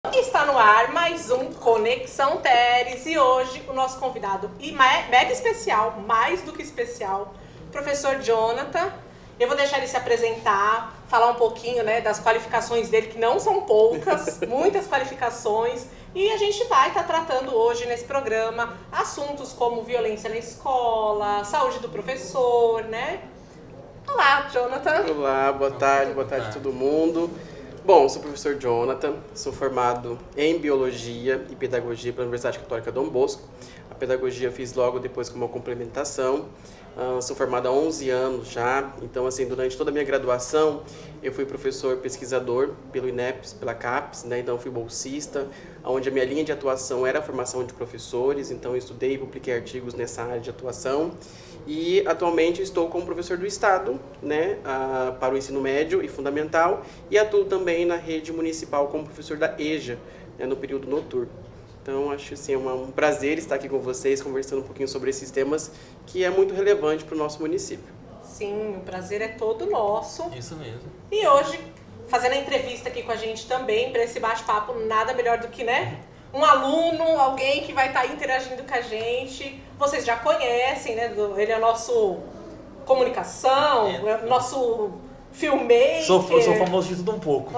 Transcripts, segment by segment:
Está no ar mais um Conexão Teres e hoje o nosso convidado mega especial, mais do que especial, professor Jonathan. Eu vou deixar ele se apresentar, falar um pouquinho, né, das qualificações dele, que não são poucas, muitas qualificações. E a gente vai estar tratando hoje nesse programa assuntos como violência na escola, saúde do professor, né? Olá, Jonathan. Olá, boa tarde a todo mundo. Bom, sou o professor Jonathan, sou formado em Biologia e Pedagogia pela Universidade Católica Dom Bosco. A pedagogia eu fiz logo depois como uma complementação. Sou formado há 11 anos já, então assim, durante toda a minha graduação eu fui professor pesquisador pelo INEPS, pela CAPES, né? Então fui bolsista, onde a minha linha de atuação era a formação de professores, então eu estudei e publiquei artigos nessa área de atuação. E atualmente estou como professor do Estado, né, para o ensino médio e fundamental, e atuo também na rede municipal como professor da EJA, né, no período noturno. Então, acho assim, um prazer estar aqui com vocês, conversando um pouquinho sobre esses temas, que é muito relevante para o nosso município. Sim, o prazer é todo nosso. Isso mesmo. E hoje, fazendo a entrevista aqui com a gente também, para esse bate-papo, nada melhor do que, né, um aluno, alguém que vai estar interagindo com a gente. Vocês já conhecem, né? Ele é o nosso comunicação, nosso filmmaker. Sou famoso de tudo um pouco.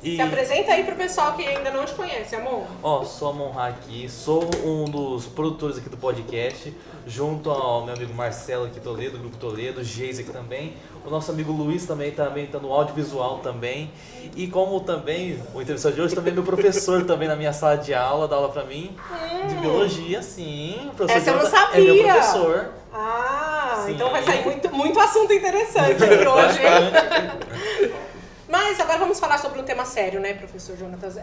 Se apresenta aí pro pessoal que ainda não te conhece, amor. Sou Amon aqui, sou um dos produtores aqui do podcast, junto ao meu amigo Marcelo aqui Toledo, do Grupo Toledo, o Geis aqui também, o nosso amigo Luiz também tá no audiovisual também, e como também, o entrevistador de hoje também é meu professor também na minha sala de aula, dá aula pra mim, de biologia, sim. O professor Essa eu não sabia. É meu professor. Sim. Então vai sair muito assunto interessante aqui hoje, hein? Mas agora vamos falar sobre um tema sério, né, professor Jonatas?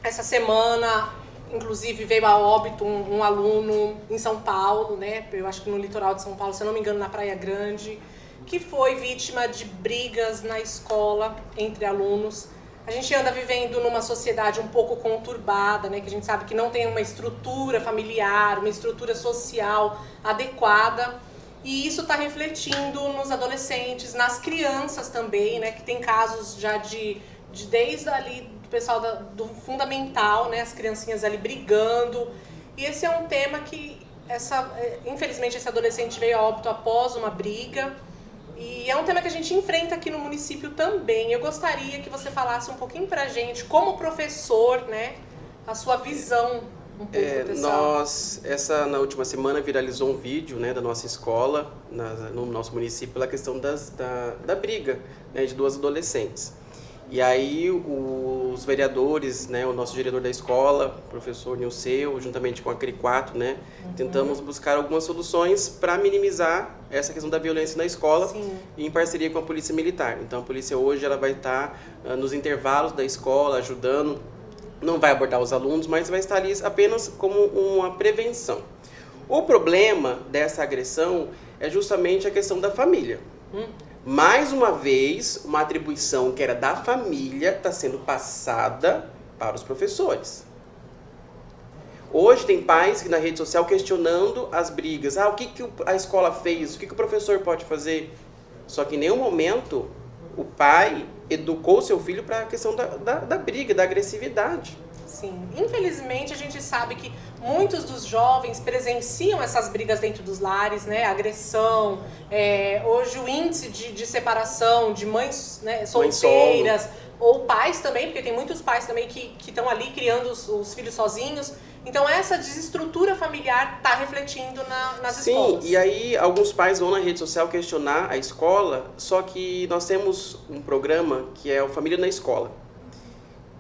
Essa semana, inclusive, veio a óbito um aluno em São Paulo, né? Eu acho que no litoral de São Paulo, se eu não me engano, na Praia Grande, que foi vítima de brigas na escola entre alunos. A gente anda vivendo numa sociedade um pouco conturbada, né? Que a gente sabe que não tem uma estrutura familiar, uma estrutura social adequada. E isso está refletindo nos adolescentes, nas crianças também, né? Que tem casos já desde ali do pessoal do fundamental, né? As criancinhas ali brigando. E esse é um tema que, infelizmente, esse adolescente veio a óbito após uma briga. E é um tema que a gente enfrenta aqui no município também. Eu gostaria que você falasse um pouquinho pra gente, como professor, né? A sua visão um pouco na última semana viralizou um vídeo, né, da nossa escola, no nosso município, pela questão da briga, né, de duas adolescentes. E aí os vereadores, né, o nosso diretor da escola, o professor Nilceu, juntamente com a CRI4, né, tentamos buscar algumas soluções para minimizar essa questão da violência na escola. Sim. Em parceria com a Polícia Militar. Então a polícia hoje ela vai estar nos intervalos da escola, ajudando. Não vai abordar os alunos, mas vai estar ali apenas como uma prevenção. O problema dessa agressão é justamente a questão da família. Mais uma vez, uma atribuição que era da família está sendo passada para os professores. Hoje tem pais na rede social questionando as brigas. O que a escola fez? O que o professor pode fazer? Só que em nenhum momento o pai educou seu filho para a questão da briga, da agressividade. Sim, infelizmente a gente sabe que muitos dos jovens presenciam essas brigas dentro dos lares, né? Agressão, hoje o índice de separação de mães, né, solteiras, ou pais também, porque tem muitos pais também que estão ali criando os filhos sozinhos. Então essa desestrutura familiar está refletindo nas escolas. Sim, e aí alguns pais vão na rede social questionar a escola, só que nós temos um programa que é o Família na Escola.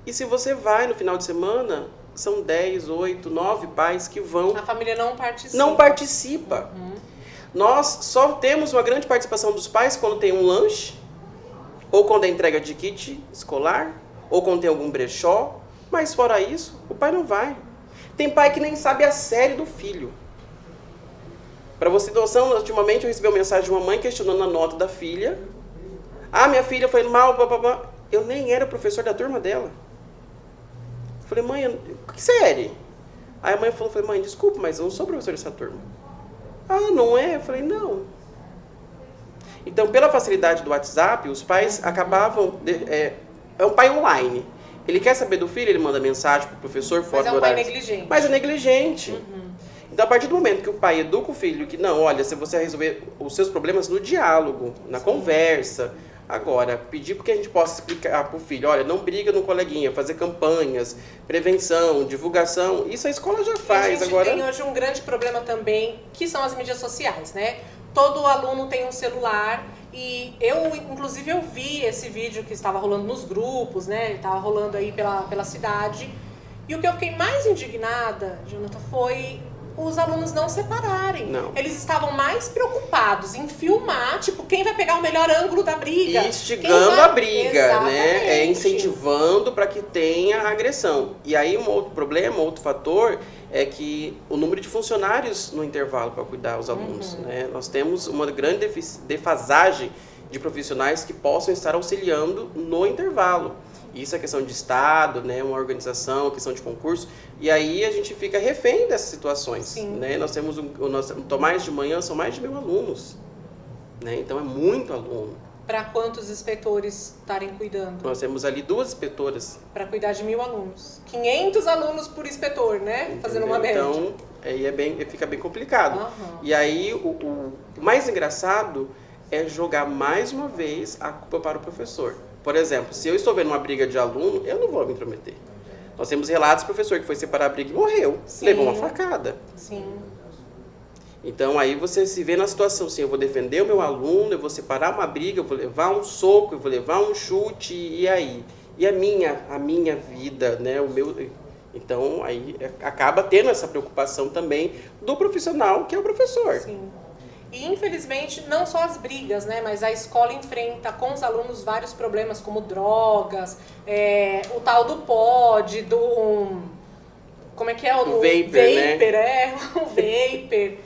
E se você vai no final de semana, são 10, 8, 9 pais que vão... A família não participa. Não participa. Nós só temos uma grande participação dos pais quando tem um lanche, ou quando é entrega de kit escolar, ou quando tem algum brechó, mas fora isso, o pai não vai. Tem pai que nem sabe a série do filho. Para você ter noção, ultimamente eu recebi uma mensagem de uma mãe questionando a nota da filha. Minha filha foi mal, papapá. Eu nem era professor da turma dela. Falei, mãe, que série? Aí a mãe falou, mãe, desculpa, mas eu não sou professor dessa turma. Não é? Eu falei, não. Então, pela facilidade do WhatsApp, os pais acabavam... é um pai online. Ele quer saber do filho, ele manda mensagem pro professor fora do horário. Mas é um pai negligente. Mas é negligente. Então, a partir do momento que o pai educa o filho, que não, olha, se você resolver os seus problemas no diálogo, na conversa. Agora, pedir porque a gente possa explicar pro filho, olha, não briga no coleguinha, fazer campanhas, prevenção, divulgação, isso a escola já faz. A gente tem hoje um grande problema também, que são as mídias sociais, né? Todo aluno tem um celular e inclusive, eu vi esse vídeo que estava rolando nos grupos, né? Estava rolando aí pela cidade. E o que eu fiquei mais indignada, Jonathan, foi os alunos não separarem. Não. Eles estavam mais preocupados em filmar, tipo, quem vai pegar o melhor ângulo da briga. E instigando a briga, Exatamente. né? Incentivando para que tenha agressão. E aí um outro problema, outro fator, é que o número de funcionários no intervalo para cuidar dos alunos, né? Nós temos uma grande defasagem de profissionais que possam estar auxiliando no intervalo. Isso é questão de Estado, né, uma organização, questão de concurso. E aí a gente fica refém dessas situações. Né? Nós temos o Tomás de Manhã, são mais de 1.000 alunos. Né? Então é muito aluno. Para quantos inspetores estarem cuidando? Nós temos ali 2 inspetoras. Para cuidar de 1.000 alunos. 500 alunos por inspetor, né? Entendeu? Fazendo uma média. Então aí fica bem complicado. E aí o mais engraçado é jogar mais uma vez a culpa para o professor. Por exemplo, se eu estou vendo uma briga de aluno, eu não vou me intrometer. Nós temos relatos do professor que foi separar a briga e morreu. Levou uma facada. Sim. Então aí você se vê na situação assim, eu vou defender o meu aluno, eu vou separar uma briga, eu vou levar um soco, eu vou levar um chute, e aí? E a minha vida, né? O meu... Então aí acaba tendo essa preocupação também do profissional, que é o professor. Sim. E infelizmente, não só as brigas, né, mas a escola enfrenta com os alunos vários problemas, como drogas, o tal do pod, como é que é? O vapor, né? O vapor.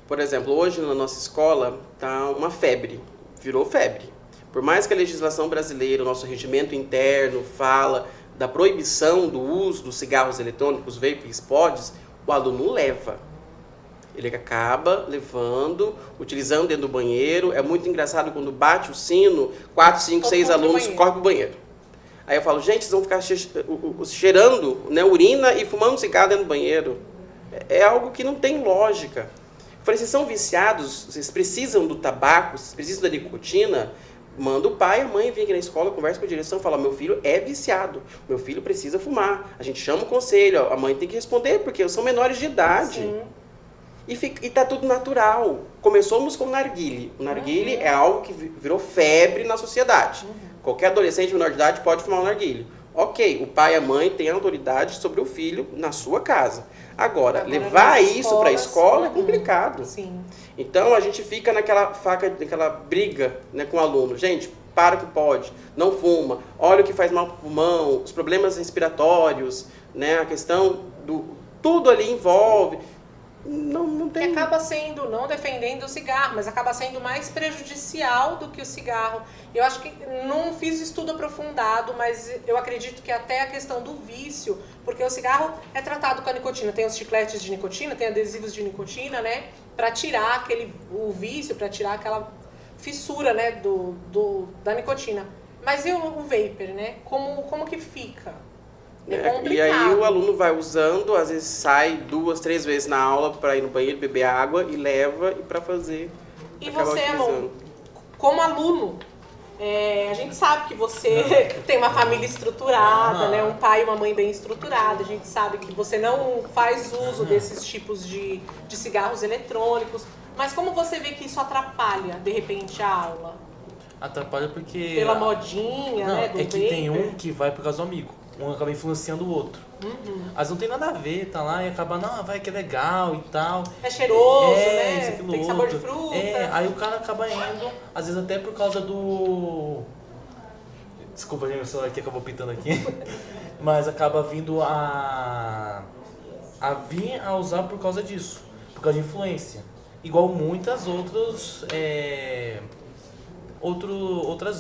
Por exemplo, hoje na nossa escola tá uma febre, virou febre. Por mais que a legislação brasileira, o nosso regimento interno fala da proibição do uso dos cigarros eletrônicos, vapors, pods, o aluno leva. Ele acaba levando, utilizando dentro do banheiro. É muito engraçado quando bate o sino, 4, 5, 6 alunos correm pro banheiro. Aí eu falo, gente, vocês vão ficar cheirando, né, urina e fumando cigarro dentro do banheiro. É algo que não tem lógica. Eu falei, vocês são viciados, vocês precisam do tabaco, vocês precisam da nicotina, manda o pai e a mãe vir aqui na escola, conversa com a direção, fala, meu filho é viciado, meu filho precisa fumar. A gente chama o conselho, a mãe tem que responder, porque são menores de idade. Sim. E tá tudo natural. Começamos com o narguile. O narguile é algo que virou febre na sociedade. Qualquer adolescente menor de idade pode fumar um narguile. Ok, o pai e a mãe têm autoridade sobre o filho na sua casa. Agora levar isso para a escola é complicado. Sim. Então a gente fica naquela briga, né, com o aluno. Gente, para que pode, não fuma, olha o que faz mal pro pulmão, os problemas respiratórios, né, a questão do... Tudo ali envolve... Não tem... Que acaba sendo, não defendendo o cigarro, mas acaba sendo mais prejudicial do que o cigarro. Eu acho que não fiz estudo aprofundado, mas eu acredito que até a questão do vício, porque o cigarro é tratado com a nicotina, tem os chicletes de nicotina, tem adesivos de nicotina, né? Para tirar o vício, para tirar aquela fissura, né, da nicotina. Mas e o vapor, né? Como que fica? E aí o aluno vai usando, às vezes sai 2, 3 vezes na aula para ir no banheiro, beber água e leva para fazer. E você, aluno, como aluno, a gente sabe que você tem uma família estruturada, né? Um pai e uma mãe bem estruturada. A gente sabe que você não faz uso desses tipos de cigarros eletrônicos. Mas como você vê que isso atrapalha, de repente, a aula? Atrapalha porque... Pela modinha, né? Do é que vapor. tem um que vai por causa do amigo. Um acaba influenciando o outro. Mas não tem nada a ver, tá lá e acaba, não, vai que é legal e tal. É cheiroso, né? Isso, tem sabor de fruta. Aí o cara acaba indo, às vezes até por causa do... Desculpa, gente, meu celular aqui acabou pitando aqui. Mas acaba vindo a vir a usar por causa disso. Por causa de influência. Igual muitas outras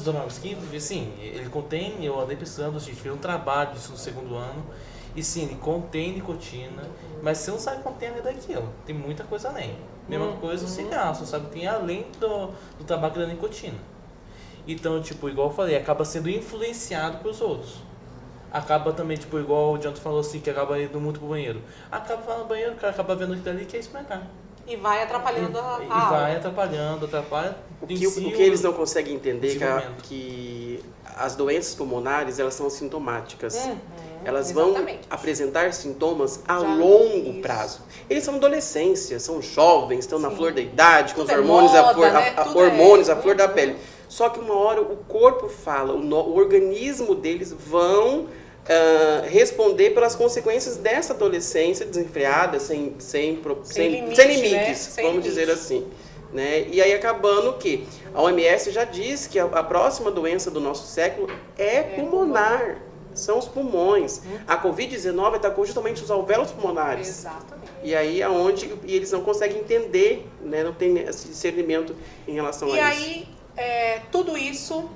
drogas que, sim, ele contém, eu andei pesquisando, a gente fez um trabalho disso no 2º ano, e sim, ele contém nicotina, mas você não sabe quanto tem além daquilo, tem muita coisa além. Mesma coisa o cigarro, você sabe que tem além do tabaco e da nicotina. Então, tipo, igual eu falei, acaba sendo influenciado pelos outros. acaba também, tipo, igual o Jonathan falou assim, que acaba indo muito pro banheiro. Acaba falando no banheiro, o cara acaba vendo aquilo ali e quer espregar. E vai atrapalhando a E aula. vai atrapalha. O que eles não conseguem entender é que as doenças pulmonares, elas são assintomáticas. Elas vão apresentar sintomas a longo prazo. Eles são adolescência, são jovens, estão na flor da idade, com os hormônios, hormônios, a flor da pele. Só que uma hora o corpo fala, o organismo deles vão responder pelas consequências dessa adolescência desenfreada, sem limites, vamos dizer assim. Né? E aí acabando que a OMS já diz que a próxima doença do nosso século é pulmonar. São os pulmões. A Covid-19 atacou justamente os alvéolos pulmonares. Exatamente. E aí é onde eles não conseguem entender, né? Não tem esse discernimento em relação a isso. E aí, tudo isso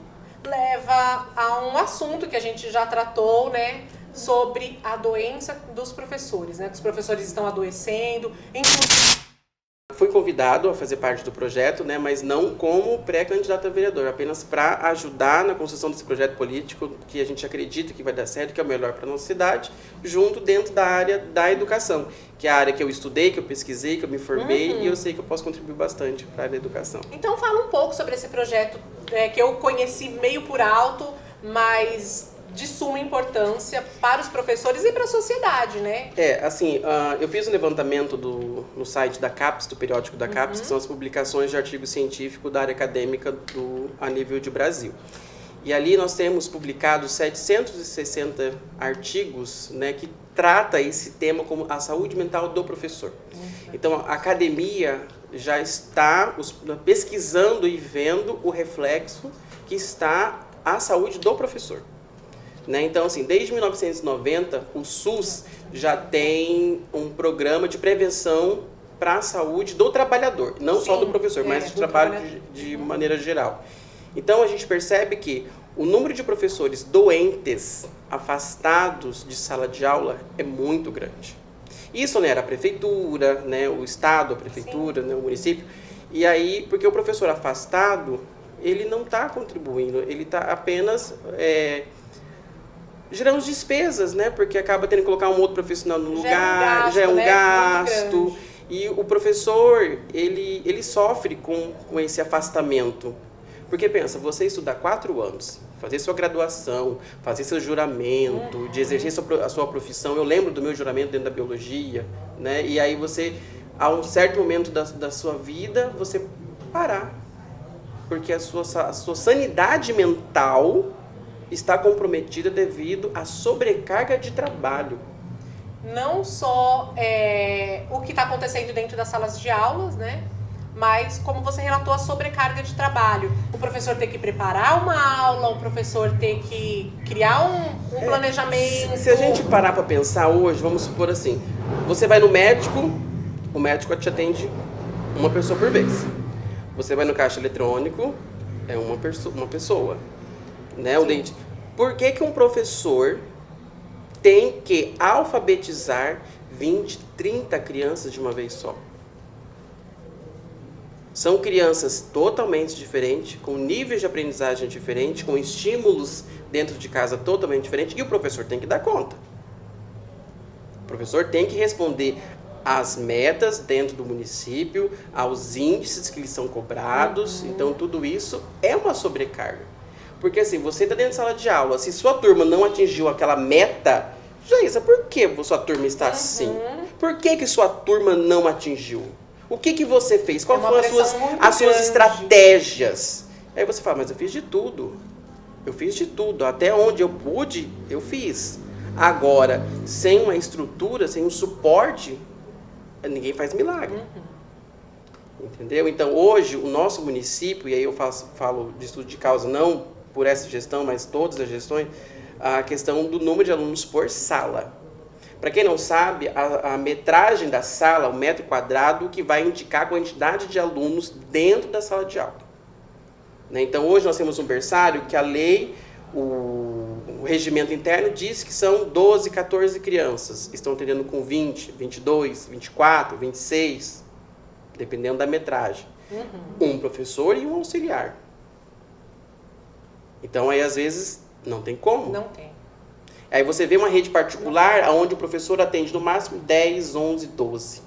leva a um assunto que a gente já tratou, né? Sobre a doença dos professores, né? Que os professores estão adoecendo. Fui convidado a fazer parte do projeto, né, mas não como pré-candidato a vereador, apenas para ajudar na construção desse projeto político que a gente acredita que vai dar certo, que é o melhor para a nossa cidade, junto dentro da área da educação, que é a área que eu estudei, que eu pesquisei, que eu me formei e eu sei que eu posso contribuir bastante para a área da educação. Então fala um pouco sobre esse projeto que eu conheci meio por alto, mas de suma importância para os professores e para a sociedade, né? Eu fiz um levantamento no site da CAPES, do periódico da CAPES, que são as publicações de artigo científico da área acadêmica a nível de Brasil. E ali nós temos publicados 760 artigos, né, que trata esse tema como a saúde mental do professor. Então, a academia já está pesquisando e vendo o reflexo que está a saúde do professor. Né? Então, assim, desde 1990, o SUS já tem um programa de prevenção para a saúde do trabalhador, não só do professor, mas do trabalho de maneira geral. Então, a gente percebe que o número de professores doentes, afastados de sala de aula, é muito grande. Isso, né, era a prefeitura, né, o estado, a prefeitura, né, o município. E aí, porque o professor afastado, ele não está contribuindo, ele está apenas gerando despesas, né? Porque acaba tendo que colocar um outro profissional no lugar, já é um gasto. E o professor, ele sofre com esse afastamento. Porque pensa, você estudar 4 anos, fazer sua graduação, fazer seu juramento, de exercer a sua profissão. Eu lembro do meu juramento dentro da biologia, né? E aí você, a um certo momento da sua vida, você parar. Porque a sua sanidade mental está comprometida devido à sobrecarga de trabalho. Não só o que está acontecendo dentro das salas de aulas, né? Mas, como você relatou, a sobrecarga de trabalho. O professor tem que preparar uma aula, o professor tem que criar um planejamento. Se a gente parar para pensar hoje, vamos supor assim, você vai no médico, o médico te atende uma pessoa por vez. Você vai no caixa eletrônico, é uma pessoa. Né, o dente. Por que um professor tem que alfabetizar 20, 30 crianças de uma vez só? São crianças totalmente diferentes, com níveis de aprendizagem diferentes, com estímulos dentro de casa totalmente diferentes, e o professor tem que dar conta. O professor tem que responder às metas dentro do município, aos índices que lhes são cobrados. Então, tudo isso é uma sobrecarga. Porque assim, você está dentro de sala de aula, se sua turma não atingiu aquela meta, Jaísa, por que sua turma está assim? Por que sua turma não atingiu? O que você fez? Quais foram as suas estratégias? Aí você fala, mas eu fiz de tudo. Eu fiz de tudo. Até onde eu pude, eu fiz. Agora, sem uma estrutura, sem um suporte, ninguém faz milagre. Entendeu? Então, hoje, o nosso município, e aí eu falo de estudo de causa, não por essa gestão, mas todas as gestões, a questão do número de alunos por sala. Para quem não sabe, a metragem da sala, o metro quadrado, que vai indicar a quantidade de alunos dentro da sala de aula. Né? Então, hoje nós temos um berçário que a lei, o regimento interno diz que são 12, 14 crianças. Estão atendendo com 20, 22, 24, 26, dependendo da metragem. Um professor e um auxiliar. Então, aí, às vezes, não tem como. Não tem. Aí você vê uma rede particular onde o professor atende no máximo 10, 11, 12.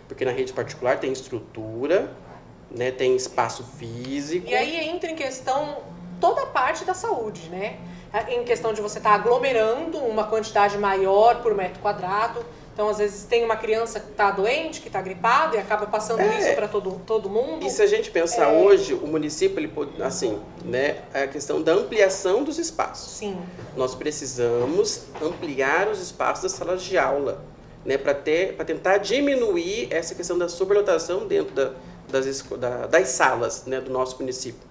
Porque na rede particular tem estrutura, né, tem espaço físico. E aí entra em questão toda a parte da saúde, né? Em questão de você estar aglomerando uma quantidade maior por metro quadrado. Então, às vezes, tem uma criança que está doente, que está gripada e acaba passando isso para todo mundo. E se a gente pensar hoje, o município, ele pode, assim, né, é a questão da ampliação dos espaços. Sim. Nós precisamos ampliar os espaços das salas de aula, né, para tentar diminuir essa questão da superlotação dentro das salas, né, do nosso município.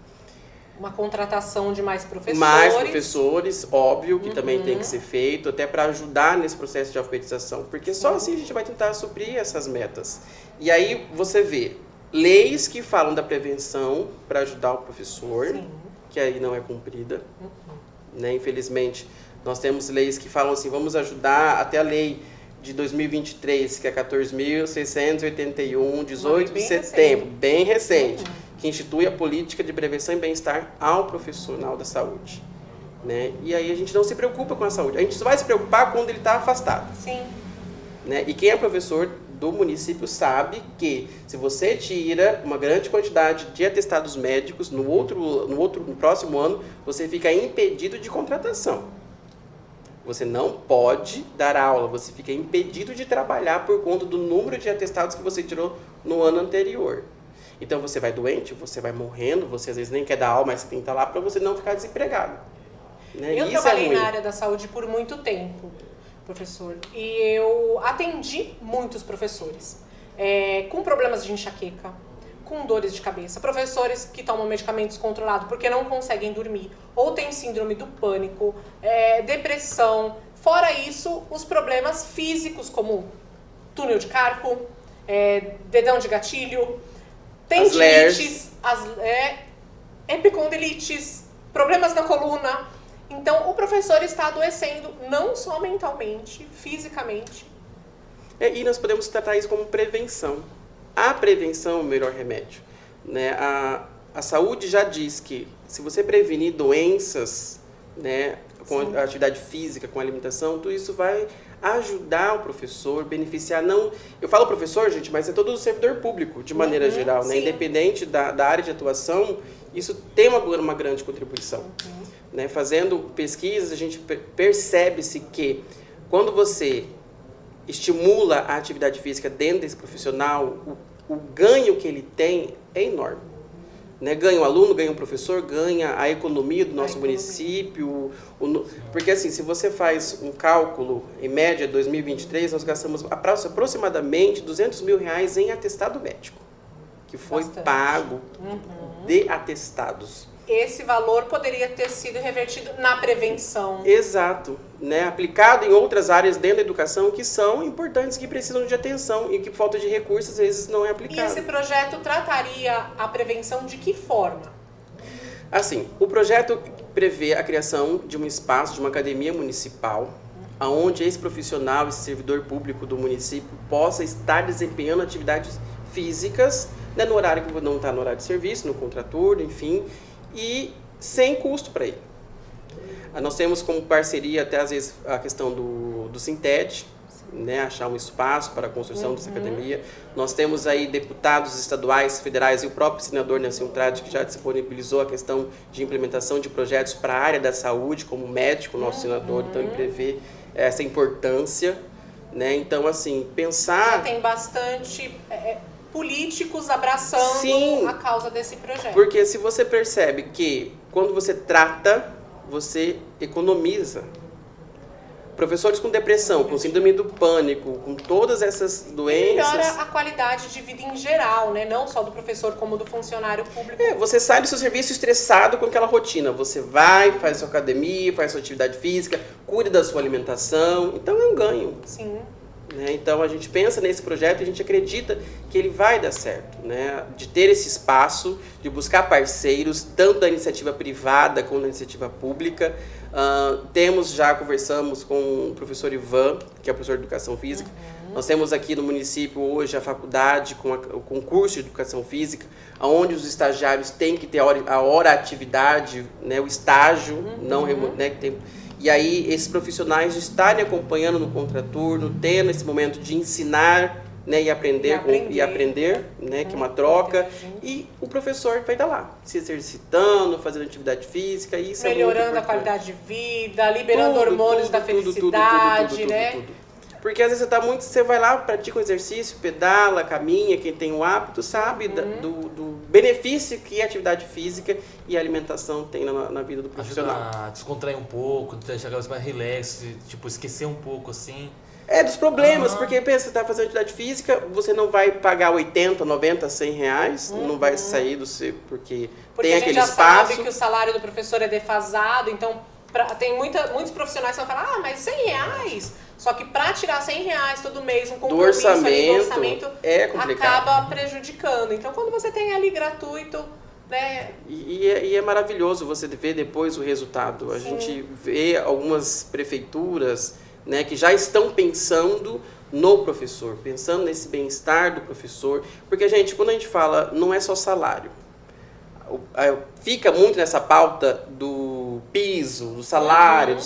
Uma contratação de mais professores. Mais professores, óbvio, que também tem que ser feito, até para ajudar nesse processo de alfabetização, porque só assim a gente vai tentar suprir essas metas. E aí você vê leis que falam da prevenção para ajudar o professor, que aí não é cumprida. Né? Infelizmente, nós temos leis que falam assim, vamos ajudar até a lei de 2023, que é 14.681, 18 de setembro, bem recente. Que institui a política de prevenção e bem-estar ao profissional da saúde. Né? E aí a gente não se preocupa com a saúde. A gente só vai se preocupar quando ele está afastado. Sim. Né? E quem é professor do município sabe que se você tira uma grande quantidade de atestados médicos, no próximo ano, você fica impedido de contratação. Você não pode dar aula, você fica impedido de trabalhar por conta do número de atestados que você tirou no ano anterior. Então você vai doente, você vai morrendo, você às vezes nem quer dar aula, mas você tem que estar lá para você não ficar desempregado. Né? Eu trabalhei na área da saúde por muito tempo, professor, e eu atendi muitos professores com problemas de enxaqueca, com dores de cabeça, professores que tomam medicamentos controlados porque não conseguem dormir, ou têm síndrome do pânico, depressão. Fora isso, os problemas físicos como túnel de carpo, dedão de gatilho, tendinites, epicondilites, problemas na coluna. Então, o professor está adoecendo não só mentalmente, fisicamente. E nós podemos tratar isso como prevenção. A prevenção é o melhor remédio. Né? A saúde já diz que se você prevenir doenças, né, com a atividade física, com a alimentação, tudo isso vai ajudar o professor, beneficiar, não... Eu falo professor, gente, mas é todo o servidor público, de maneira geral, né? Independente da área de atuação, isso tem uma grande contribuição. Né? Fazendo pesquisas, a gente percebe-se que quando você estimula a atividade física dentro desse profissional, o ganho que ele tem é enorme. Né? Ganha o aluno, ganha o professor, ganha a economia do nosso município. Porque assim, se você faz um cálculo, em média, 2023, nós gastamos aproximadamente R$200 mil em atestado médico, que foi pago de atestados. Esse valor poderia ter sido revertido na prevenção. Exato. Né? Aplicado em outras áreas dentro da educação que são importantes, que precisam de atenção e que por falta de recursos às vezes não é aplicado. E esse projeto trataria a prevenção de que forma? Assim, o projeto prevê a criação de um espaço, de uma academia municipal, onde esse profissional, esse servidor público do município possa estar desempenhando atividades físicas, né, no horário que não está no horário de serviço, no contraturno, enfim, e sem custo para ele. Nós temos como parceria até às vezes a questão do Sinted, né, achar um espaço para a construção dessa academia. Nós temos aí deputados estaduais, federais e o próprio senador Nelson Trade, que já disponibilizou a questão de implementação de projetos para a área da saúde, como médico, nosso senador, então ele prevê essa importância. Né? Então, assim, pensar... Já tem bastante... políticos abraçando a causa desse projeto. Porque se você percebe que quando você trata, você economiza. Professores com depressão, com síndrome do pânico, com todas essas doenças... Melhora a qualidade de vida em geral, né? Não só do professor, como do funcionário público. Você sai do seu serviço estressado com aquela rotina. Você vai, faz sua academia, faz sua atividade física, cuida da sua alimentação. Então é um ganho. Sim. Né? Então a gente pensa nesse projeto e a gente acredita que ele vai dar certo, né? De ter esse espaço, de buscar parceiros, tanto da iniciativa privada como da iniciativa pública. Conversamos com o professor Ivan, que é professor de Educação Física. Nós temos aqui no município hoje a faculdade com o concurso de Educação Física, onde os estagiários têm que ter a hora atividade, né? O estágio, não, né? E aí esses profissionais estarem acompanhando no contraturno, tendo esse momento de ensinar, né, e aprender, né, que é uma troca. E o professor vai estar lá, se exercitando, fazendo atividade física. E isso melhorando a qualidade de vida, liberando hormônios da felicidade, né? Tudo. Porque às vezes você vai lá, pratica um exercício, pedala, caminha, quem tem o hábito sabe do benefício que a atividade física e a alimentação tem na vida do profissional. Ajuda a descontrair um pouco, deixar a cabeça mais relax, tipo, esquecer um pouco assim. Dos problemas, porque pensa, você tá fazendo atividade física, você não vai pagar 80, 90, 100 reais, não vai sair do seu, porque tem aquele espaço. Porque a gente já sabe que o salário do professor é defasado, então tem muitos profissionais que vão falar, mas 100 reais? Só que para tirar 100 reais todo mês, um compromisso do orçamento é complicado. Acaba prejudicando. Então, quando você tem ali gratuito, né? E é maravilhoso você ver depois o resultado. A gente vê algumas prefeituras, né, que já estão pensando no professor, pensando nesse bem-estar do professor. Porque, gente, quando a gente fala, não é só salário. Fica muito nessa pauta do piso, do salário,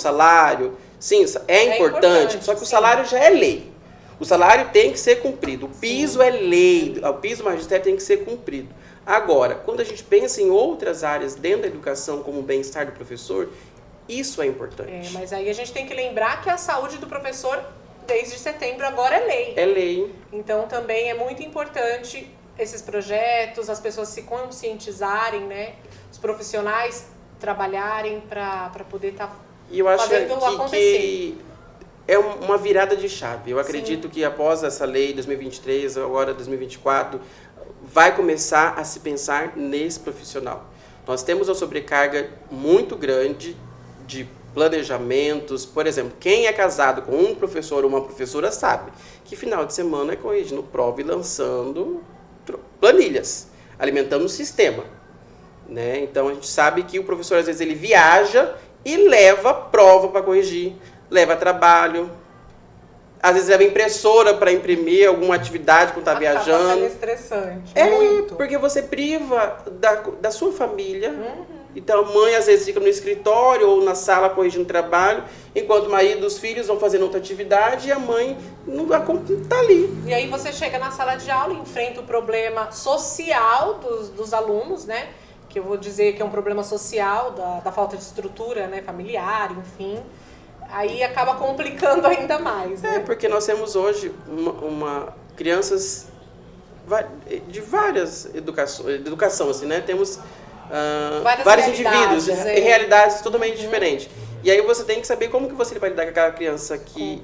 Sim, é importante, só que o salário já é lei. O salário tem que ser cumprido. O piso é lei, o piso magistério tem que ser cumprido. Agora, quando a gente pensa em outras áreas dentro da educação, como o bem-estar do professor, isso é importante. Mas aí a gente tem que lembrar que a saúde do professor, desde setembro, agora é lei. É lei. Então, também é muito importante esses projetos, as pessoas se conscientizarem, né? Os profissionais trabalharem para poder estar E eu acho acontecer. que é uma virada de chave. Eu acredito que após essa lei 2023, agora 2024, vai começar a se pensar nesse profissional. Nós temos uma sobrecarga muito grande de planejamentos. Por exemplo, quem é casado com um professor ou uma professora sabe que final de semana é corrigindo prova e lançando planilhas, alimentando o sistema, né? Então a gente sabe que o professor às vezes ele viaja e leva prova para corrigir, leva trabalho, às vezes leva impressora para imprimir alguma atividade quando está viajando. Acaba sendo estressante. Muito. Porque você priva da sua família. Então a mãe às vezes fica no escritório ou na sala corrigindo trabalho, enquanto o marido e os filhos vão fazendo outra atividade e a mãe não está ali. E aí você chega na sala de aula e enfrenta o problema social dos alunos, né? Que eu vou dizer que é um problema social, da falta de estrutura, né, familiar, enfim. Aí acaba complicando ainda mais, né? Porque nós temos hoje crianças de várias educação assim, né? Temos vários indivíduos, realidades totalmente diferentes. E aí você tem que saber como que você vai lidar com aquela criança que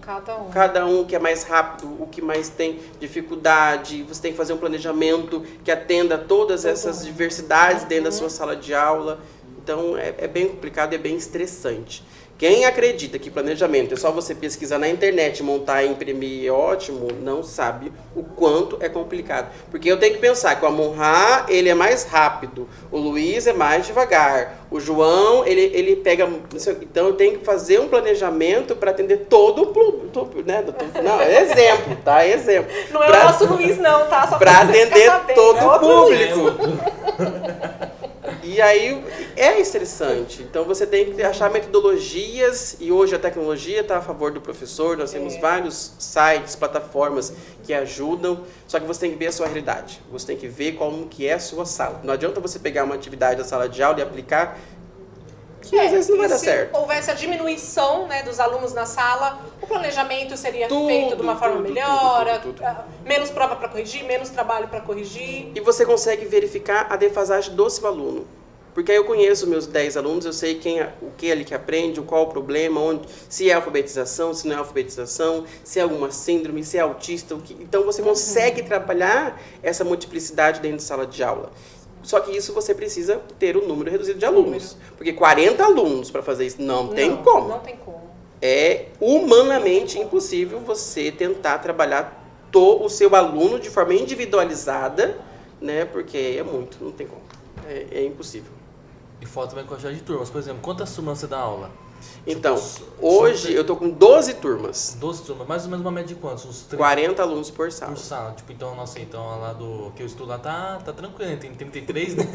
cada um que é mais rápido, o que mais tem dificuldade. Você tem que fazer um planejamento que atenda todas essas diversidades dentro da sua sala de aula. Então é bem complicado e é bem estressante. Quem acredita que planejamento é só você pesquisar na internet, montar e imprimir, é ótimo, não sabe o quanto é complicado. Porque eu tenho que pensar que o Amon-Ra, ele é mais rápido, o Luiz é mais devagar, o João, ele pega... Então eu tenho que fazer um planejamento para atender todo o público, né? Não, é exemplo, tá? É exemplo. Não é o nosso Luiz não, tá? Só para atender todo o público. E aí é estressante. Então você tem que achar metodologias, e hoje a tecnologia está a favor do professor. Nós temos vários sites, plataformas que ajudam, só que você tem que ver a sua realidade. Você tem que ver como que é a sua sala. Não adianta você pegar uma atividade da sala de aula e aplicar, que às vezes não vai dar certo. Se houvesse a diminuição, né, dos alunos na sala, o planejamento seria feito de uma forma melhor, menos prova para corrigir, menos trabalho para corrigir. E você consegue verificar a defasagem do seu aluno. Porque aí eu conheço meus 10 alunos, eu sei o que ele que aprende, qual o problema, se é alfabetização, se não é alfabetização, se é alguma síndrome, se é autista. Então você consegue trabalhar essa multiplicidade dentro de sala de aula. Só que isso você precisa ter um número reduzido de alunos. Porque 40 alunos para fazer isso não tem como. Não tem como. É humanamente impossível você tentar trabalhar o seu aluno de forma individualizada, né? Porque é muito, não tem como. É impossível. E falta também a quantidade de turmas. Por exemplo, quantas turmas você dá aula? Então, hoje eu tô com 12 turmas. 12 turmas, mais ou menos uma média de quantos? Uns 40 alunos por sala. Por sala. Tipo, então, nossa, então lá do que eu estudo lá tá tranquilo, tem 33, né?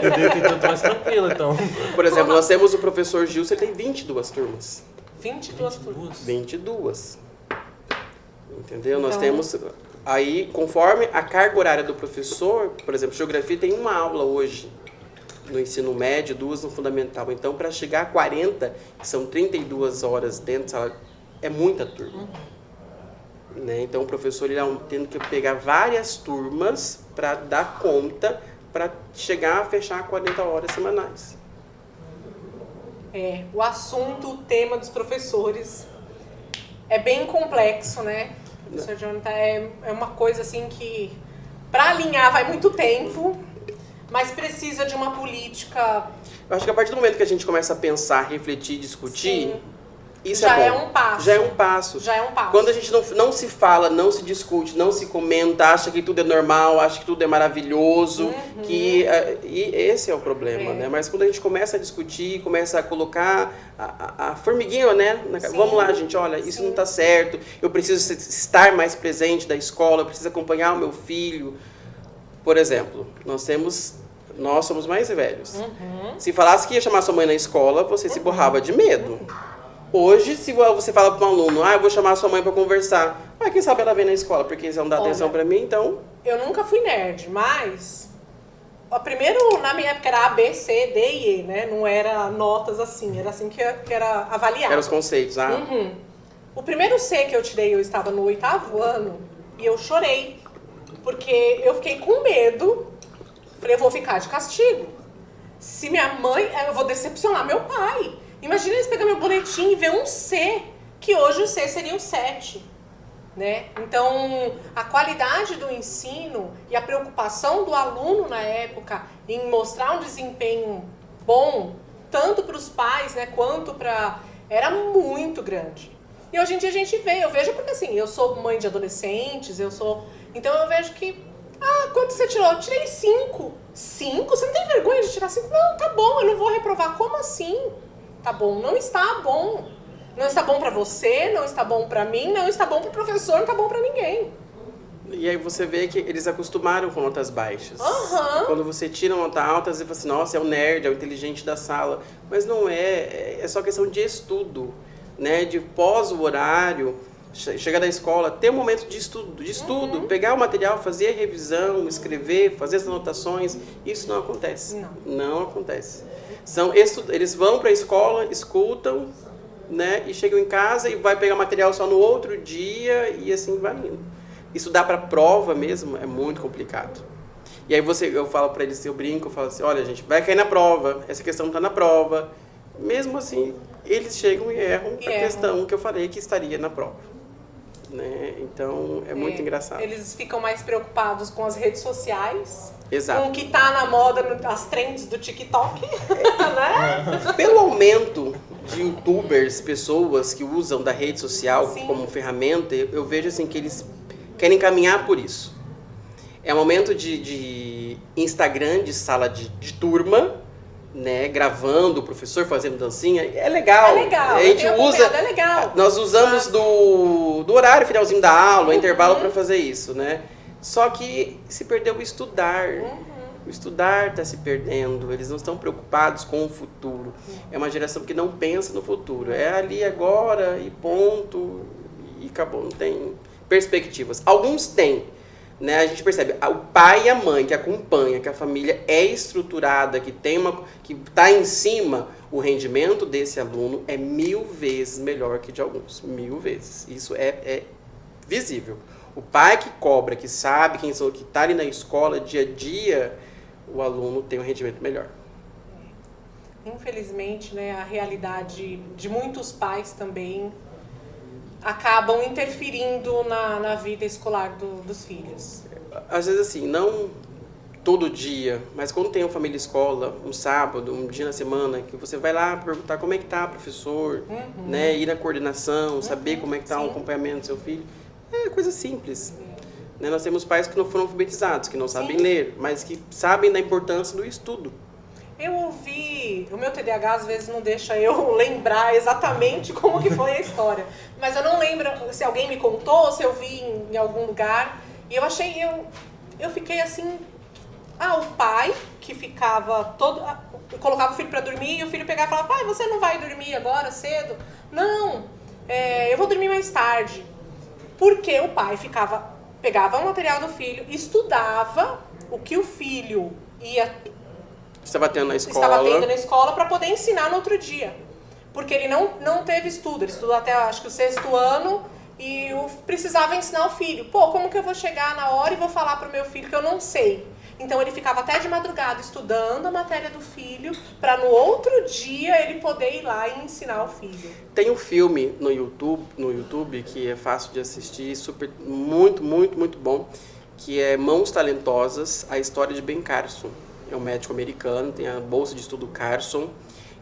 Eu devo ter mais tranquilo, então. Por exemplo, nós temos o professor Gilson, ele tem 22 turmas. 22 turmas. 22. Entendeu? Então, nós temos... Aí, conforme a carga horária do professor, por exemplo, geografia tem uma aula hoje no ensino médio, 2 no fundamental. Então, para chegar a 40, que são 32 horas dentro da sala, é muita turma. Né? Então, o professor ele tendo que pegar várias turmas para dar conta, para chegar a fechar 40 horas semanais. O assunto, o tema dos professores é bem complexo, né? Professor Jonathan, é uma coisa assim que, para alinhar, vai muito tempo, mas precisa de uma política... Eu acho que a partir do momento que a gente começa a pensar, refletir, discutir... Sim. Isso já é bom. É um passo. Já é um passo. Já é um passo. Quando a gente não se fala, não se discute, não se comenta, acha que tudo é normal, acha que tudo é maravilhoso, e esse é o problema, né? Mas quando a gente começa a discutir, começa a colocar a formiguinha, né? Vamos lá, gente, olha, isso não tá certo, eu preciso estar mais presente da escola, eu preciso acompanhar o meu filho. Por exemplo, nós somos mais velhos. Se falasse que ia chamar sua mãe na escola, você se borrava de medo. Hoje, se você fala para um aluno, eu vou chamar a sua mãe para conversar, quem sabe ela vem na escola, porque eles vão dar atenção para mim, então... Eu nunca fui nerd, mas... Primeiro, na minha época, era A, B, C, D e E, né? Não era notas assim, era assim que era avaliado. Eram os conceitos, O primeiro C que eu tirei, eu estava no 8º ano, e eu chorei, porque eu fiquei com medo, falei, eu vou ficar de castigo. Se minha mãe... Eu vou decepcionar meu pai. Imagina eles pegar meu boletim e ver um C, que hoje o C seria o 7, né? Então, a qualidade do ensino e a preocupação do aluno na época em mostrar um desempenho bom, tanto para os pais, né, quanto para... era muito grande. E hoje em dia a gente eu vejo porque assim, eu sou mãe de adolescentes, então eu vejo que, quanto você tirou? Eu tirei 5. 5? Você não tem vergonha de tirar 5? Não, tá bom, eu não vou reprovar. Como assim? Tá bom, não está bom. Não está bom para você, não está bom para mim, não está bom para o professor, não está bom para ninguém. E aí você vê que eles acostumaram com notas baixas. E quando você tira nota alta, você fala assim, nossa, é o nerd, é o inteligente da sala. Mas não é só questão de estudo, né? De pós o horário, chegar da escola, ter um momento de estudo, pegar o material, fazer a revisão, escrever, fazer as anotações. Isso não acontece. Não acontece. Eles vão para a escola, escutam, né, e chegam em casa e vai pegar material só no outro dia e assim vai indo. Estudar para prova mesmo é muito complicado. E aí eu falo para eles, eu brinco, eu falo assim, olha gente, vai cair na prova, essa questão está na prova. Mesmo assim, eles chegam e erram a questão que eu falei que estaria na prova. Né? Então, é muito engraçado. Eles ficam mais preocupados com as redes sociais. Exato. Com o que tá na moda, as trends do TikTok, né? Pelo aumento de youtubers, pessoas que usam da rede social como ferramenta, eu vejo assim que eles querem caminhar por isso. É um momento de Instagram, de sala de turma, né, gravando o professor fazendo dancinha, é legal. É legal. A gente usa, é legal. Nós usamos do horário finalzinho da aula, intervalo para fazer isso, né? Só que se perdeu o estudar. O estudar está se perdendo, eles não estão preocupados com o futuro. É uma geração que não pensa no futuro. É ali agora e ponto, e acabou, não tem perspectivas. Alguns têm, né? A gente percebe, o pai e a mãe que acompanha, que a família é estruturada, que está em cima, o rendimento desse aluno é 1000 vezes melhor que de alguns. 1000 vezes. Isso é visível. O pai que cobra, que sabe que está ali na escola dia a dia, o aluno tem um rendimento melhor. Infelizmente, né, a realidade de muitos pais também acabam interferindo na vida escolar dos filhos. Às vezes assim, não todo dia, mas quando tem uma família escola, um sábado, um dia na semana, que você vai lá perguntar como é que tá, professor, né, ir na coordenação, saber como é que tá o acompanhamento do seu filho, é coisa simples. Né? Nós temos pais que não foram alfabetizados, que não sabem ler, mas que sabem da importância do estudo. Eu ouvi, o meu TDAH às vezes não deixa eu lembrar exatamente como que foi a história, mas eu não lembro se alguém me contou, se eu vi em algum lugar, e eu fiquei assim, o pai que ficava colocava o filho pra dormir e o filho pegava e falava, pai, você não vai dormir agora cedo? Não, eu vou dormir mais tarde. Porque o pai pegava o material do filho, estudava o que o filho estava tendo na escola para poder ensinar no outro dia. Porque ele não teve estudo, ele estudou até acho que o 6º ano e precisava ensinar o filho. Pô, como que eu vou chegar na hora e vou falar pro meu filho que eu não sei? Então ele ficava até de madrugada estudando a matéria do filho para no outro dia ele poder ir lá e ensinar o filho. Tem um filme no YouTube que é fácil de assistir, muito, muito, muito bom, que é Mãos Talentosas, a história de Ben Carson. É um médico americano, tem a bolsa de estudo Carson.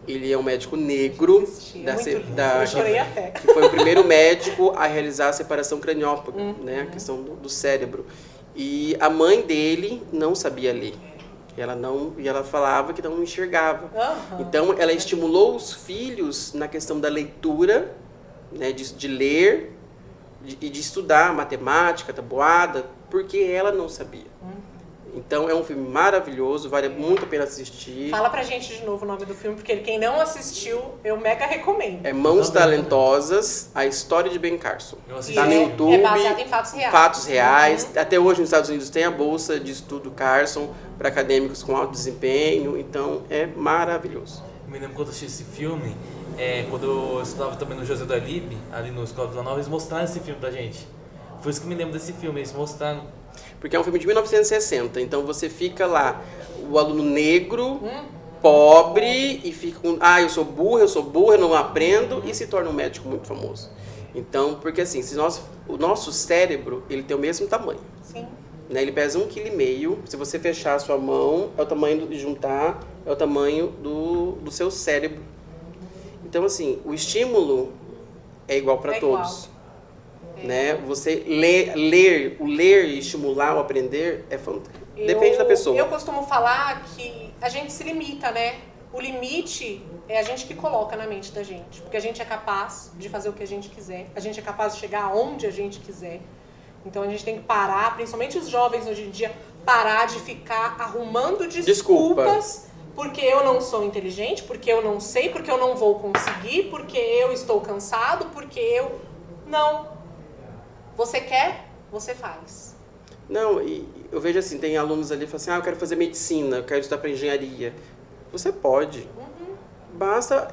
Ele é um médico negro, que foi o primeiro médico a realizar a separação craniópaga, né, a questão do cérebro. E a mãe dele não sabia ler. E ela falava que não enxergava. Então, ela estimulou os filhos na questão da leitura, né, de ler e de estudar matemática, tabuada, porque ela não sabia. Então, é um filme maravilhoso, vale muito a pena assistir. Fala pra gente de novo o nome do filme, porque quem não assistiu, eu mega recomendo. É Mãos Talentosas, a história de Ben Carson. Tá no YouTube. É baseado em fatos reais. Fatos reais. Até hoje nos Estados Unidos tem a bolsa de estudo Carson para acadêmicos com alto desempenho. Então, é maravilhoso. Eu me lembro quando eu assisti esse filme, quando eu estudava também no José do Alibe, ali no Escola Vila Nova, eles mostraram esse filme pra gente. Foi isso que eu me lembro desse filme, eles mostraram. Porque é um filme de 1960, então você fica lá, o aluno negro, pobre, e fica com, eu sou burro, eu não aprendo, e se torna um médico muito famoso. Então, porque assim, o nosso cérebro, ele tem o mesmo tamanho. Sim. Né? Ele pesa 1,5 kg, se você fechar a sua mão, é o tamanho de juntar, é o tamanho do seu cérebro. Então, assim, o estímulo é igual para todos. Né? Você ler e estimular o aprender é fantástico. Depende da pessoa. Eu costumo falar que a gente se limita, né? O limite é a gente que coloca na mente da gente. Porque a gente é capaz de fazer o que a gente quiser. A gente é capaz de chegar aonde a gente quiser. Então a gente tem que parar, principalmente os jovens hoje em dia, parar de ficar arrumando desculpas. Porque eu não sou inteligente, porque eu não sei, porque eu não vou conseguir, porque eu estou cansado, porque eu... Não. Você quer, você faz. Não, e eu vejo assim, tem alunos ali que falam assim, eu quero fazer medicina, eu quero estudar para engenharia. Você pode. Basta...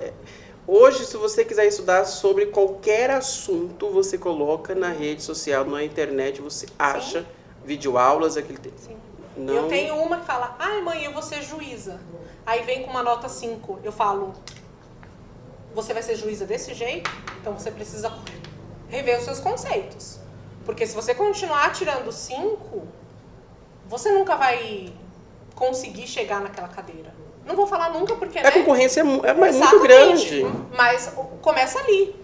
Hoje, se você quiser estudar sobre qualquer assunto, você coloca na rede social, na internet, você acha videoaulas, aquele tempo. Sim. Não... Eu tenho uma que fala, mãe, eu vou ser juíza. Aí vem com uma nota 5. Eu falo, você vai ser juíza desse jeito? Então você precisa rever os seus conceitos. Porque se você continuar tirando 5, você nunca vai conseguir chegar naquela cadeira. Não vou falar nunca porque... A concorrência é muito grande. Mas começa ali,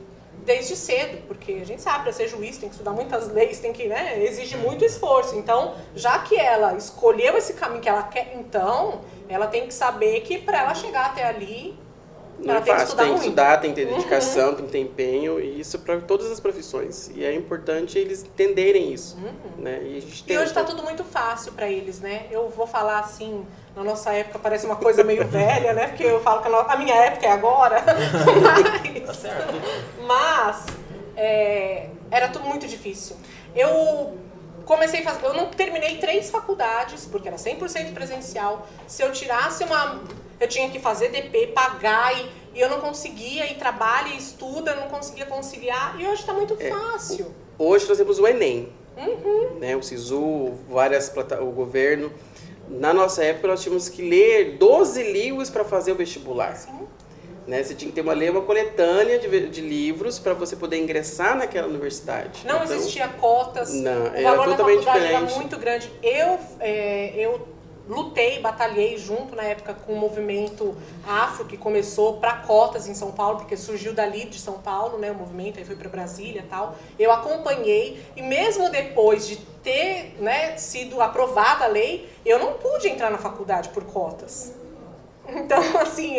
desde cedo. Porque a gente sabe, para ser juiz tem que estudar muitas leis, tem que, exige muito esforço. Então, já que ela escolheu esse caminho que ela quer, então, ela tem que saber que para ela chegar até ali... Não é fácil, tem que estudar, tem que ter dedicação, tem que ter empenho, e isso para todas as profissões. E é importante eles entenderem isso. Né? E hoje está tudo muito fácil para eles, né? Eu vou falar assim, na nossa época parece uma coisa meio velha, né? Porque eu falo que a minha época é agora. Mas era tudo muito difícil. Eu não terminei 3 faculdades, porque era 100% presencial. Se eu tirasse eu tinha que fazer DP, pagar, e eu não conseguia, e trabalha e estuda, eu não conseguia conciliar, e hoje está muito fácil. Hoje nós temos o Enem, né? O SISU, o governo. Na nossa época nós tínhamos que ler 12 livros para fazer o vestibular. Sim. Né? Você tinha que ter uma coletânea de livros para você poder ingressar naquela universidade. Não existia cotas, não, o valor da faculdade diferente. Era muito grande. Eu lutei, batalhei junto na época com o movimento afro, que começou para cotas em São Paulo, porque surgiu dali de São Paulo, né, o movimento, aí foi para Brasília e tal. Eu acompanhei, e mesmo depois de ter, sido aprovada a lei, eu não pude entrar na faculdade por cotas. Então, assim,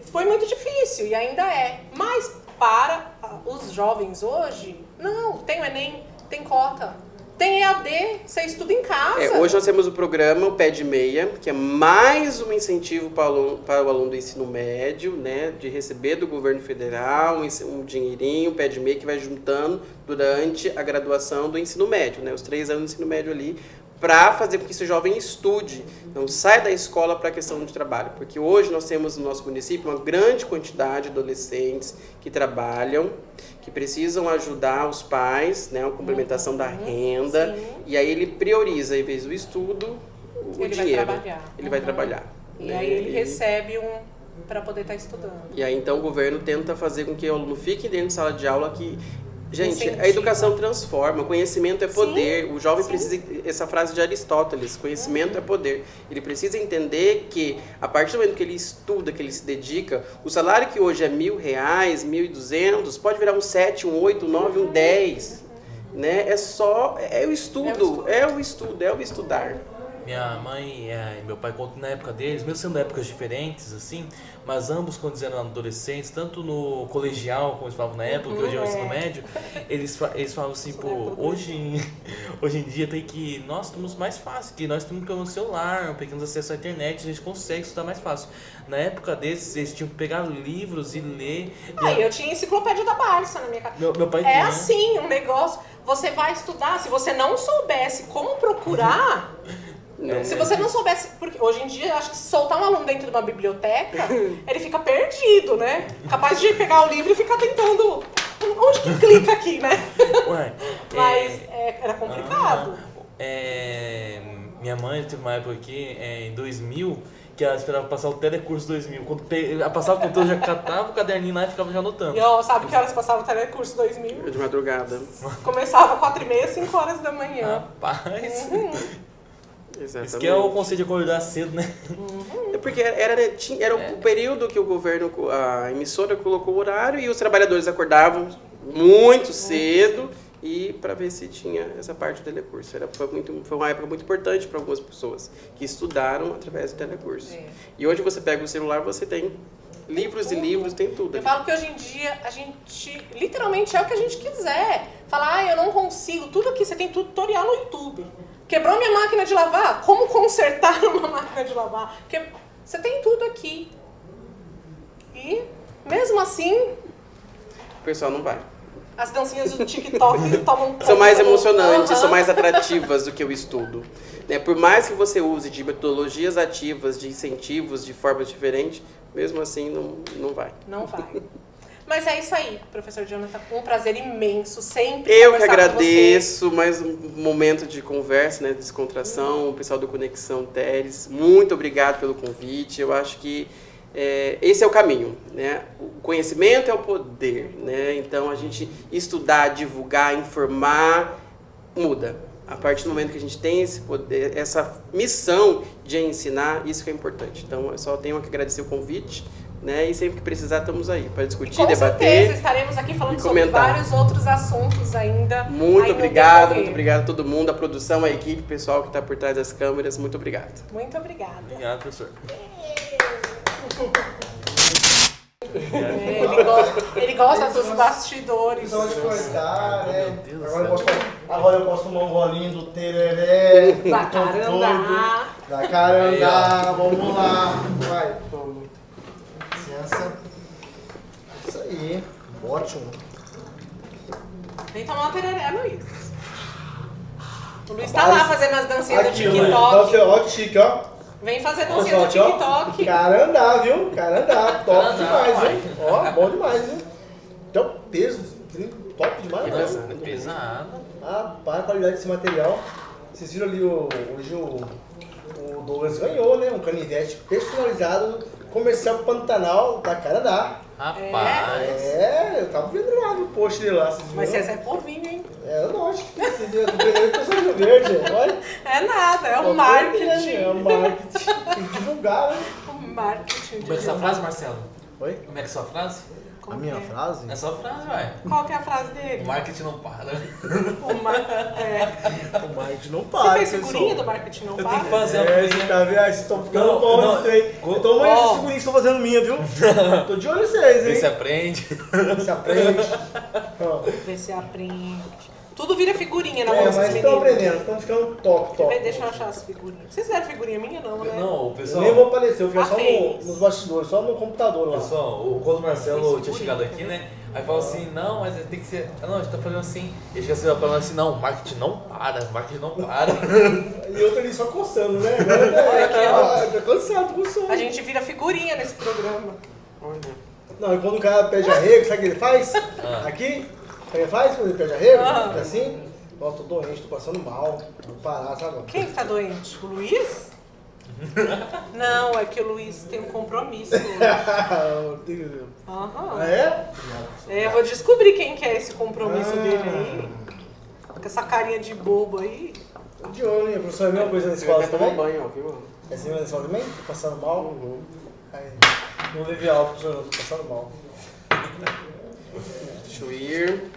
foi muito difícil, e ainda é. Mas para os jovens hoje, não, tem o Enem, tem cota. tem EAD, você estuda em casa. Hoje nós temos o programa, o Pé de Meia, que é mais um incentivo para o aluno do ensino médio, né, de receber do governo federal um dinheirinho, Pé de Meia, que vai juntando durante a graduação do ensino médio, né, os 3 anos do ensino médio ali, para fazer com que esse jovem estude, não saia da escola para a questão de trabalho. Porque hoje nós temos no nosso município uma grande quantidade de adolescentes que trabalham, que precisam ajudar os pais, né, a complementação da renda, e aí ele prioriza, em vez do estudo, o dinheiro. Ele vai trabalhar. E né? aí ele recebe para poder estar estudando. E aí então o governo tenta fazer com que o aluno fique dentro de sala de aula que... Gente, Incentiva. A educação transforma, conhecimento é poder. Sim, o jovem sim. precisa, essa frase de Aristóteles, conhecimento é poder. Ele precisa entender que, a partir do momento que ele estuda, que ele se dedica, o salário que hoje é R$1.000, R$1.200, pode virar um 7, um 8, um 9, um 10. Né? É o estudo, é o estudar. Minha mãe e meu pai contam na época deles, mesmo sendo épocas diferentes, assim, mas ambos, quando eram adolescentes, tanto no colegial, como eles falavam na época, que hoje é o ensino médio, eles falavam assim, pô, hoje em dia tem que, nós estamos mais fácil, que nós temos que ter um celular, pequenos acessos à internet, a gente consegue estudar mais fácil. Na época desses, eles tinham que pegar livros e ler. Eu tinha enciclopédia da Barça na minha casa. Meu pai É tinha. assim, um negócio, você vai estudar, se você não soubesse como procurar... Se você não soubesse, porque hoje em dia, acho que se soltar um aluno dentro de uma biblioteca, ele fica perdido, né? Capaz de pegar o livro e ficar tentando, onde que clica aqui, né? Ué, Mas era complicado. Minha mãe teve uma época aqui, em 2000, que ela esperava passar o Telecurso 2000. Quando ela passava o conteúdo, já catava o caderninho lá e ficava já anotando. E sabe que horas passava o Telecurso 2000? De madrugada. Começava 4h30, 5 horas da manhã. Rapaz... Exatamente. Isso que é o conceito de acordar cedo, né? É porque era o período que o governo, a emissora colocou o horário e os trabalhadores acordavam muito cedo e para ver se tinha essa parte do telecurso. Foi uma época muito importante para algumas pessoas que estudaram através do telecurso. E hoje você pega o celular, você tem livros e livros, tem tudo. Eu falo que hoje em dia a gente literalmente é o que a gente quiser. Falar, eu não consigo, tudo aqui, você tem tutorial no YouTube. Quebrou minha máquina de lavar? Como consertar uma máquina de lavar? Porque você tem tudo aqui. E, mesmo assim... O pessoal não vai. As dancinhas do TikTok tomam... São mais emocionantes, são mais atrativas do que o estudo. Né? Por mais que você use de metodologias ativas, de incentivos, de formas diferentes, mesmo assim não vai. Não vai. Mas é isso aí, professor Jonathan. Um prazer imenso, sempre Eu que conversar com você. agradeço, mais um momento de conversa, né, de descontração, o pessoal do Conexão Teres, muito obrigado pelo convite. Eu acho que esse é o caminho, né? O conhecimento é o poder, né? Então a gente estudar, divulgar, informar, muda. A partir do momento que a gente tem esse poder, essa missão de ensinar, isso que é importante. Então eu só tenho que agradecer o convite. Né? E sempre que precisar estamos aí para discutir, com debater. Com certeza, estaremos aqui falando sobre vários outros assuntos ainda. Muito obrigado a todo mundo, a produção, a equipe, o pessoal que está por trás das câmeras, muito obrigado. Muito obrigada. Obrigado, professor. Ele gosta dos bastidores. Então, de cortar, né? Agora eu posso tomar um golinho do tereré. Da carandá. Da carandá, vamos lá. Vai, toma. Licença. Isso aí, ótimo. Vem tomar uma tereré, Luiz. O Luiz tá lá fazendo as dancinhas do TikTok. Ó, chique, ó. Vem fazer dancinha do TikTok. Carandá, viu? Carandá, top demais, viu? Ó, bom demais, viu? Então, peso, top demais, né? É pesado. Rapaz, a qualidade desse material. Vocês viram ali, hoje o Douglas ganhou, né? Um canivete personalizado, comercial Pantanal da Carandá. Rapaz. Eu tava vendo lá no post dele lá, vocês viram? Mas esse é por vinho, hein? Lógico que você viu, do primeiro pessoal de Rio Verde, olha. É nada, é o marketing. É o marketing, tem que divulgar, né? O marketing. Como é que é essa frase, Marcelo? Oi? Como é que é essa frase? A minha frase? É só frase, vai. Qual que é a frase dele? O marketing não para. O marketing não para, Você fez figurinha do marketing não para? Eu tenho que fazer a você tá vendo? Vocês estão ficando bons, hein? Eu tô mais essa figurinha que estão fazendo minha, viu? Tô de olho em vocês, hein? Vê se aprende. Você aprende. Vê se aprende. Tudo vira figurinha na É, mão mas desses estão meninos. aprendendo, estão ficando top. Deixa eu achar as figurinhas. Vocês fizeram figurinha minha, não, né? Não, o Eu pessoal. nem vou aparecer, eu fiz Ah, só fez. nos bastidores, só no computador lá. Pessoal, quando o Marcelo Esse tinha chegado aqui, né? Aí falou assim, não, mas tem que ser. Não, a gente tá fazendo assim. Ele já se falando assim, não, marketing não para, marketing não para. E outro ali só coçando, né? Agora tá cansado com o som. A gente vira figurinha nesse programa. Olha. Não, e quando o cara pede arrego, sabe o que ele faz? Aqui, sabe o que ele faz quando ele pede arrego? Fica assim, ó, tô doente, tô passando mal, vou parar, sabe? Quem tá doente? O Luiz? Não, é que o Luiz tem um compromisso. Aham. Ah, é? É, eu vou descobrir quem que é esse compromisso dele aí. Com essa carinha de bobo aí. Tô de olho, hein? Professor, é a mesma coisa na Eu escola até tomar também? banho, ó, viu? É assim na escola também? Tô passando mal? Aí, não levei aula, professor, não, tô passando mal. Deixa eu ir.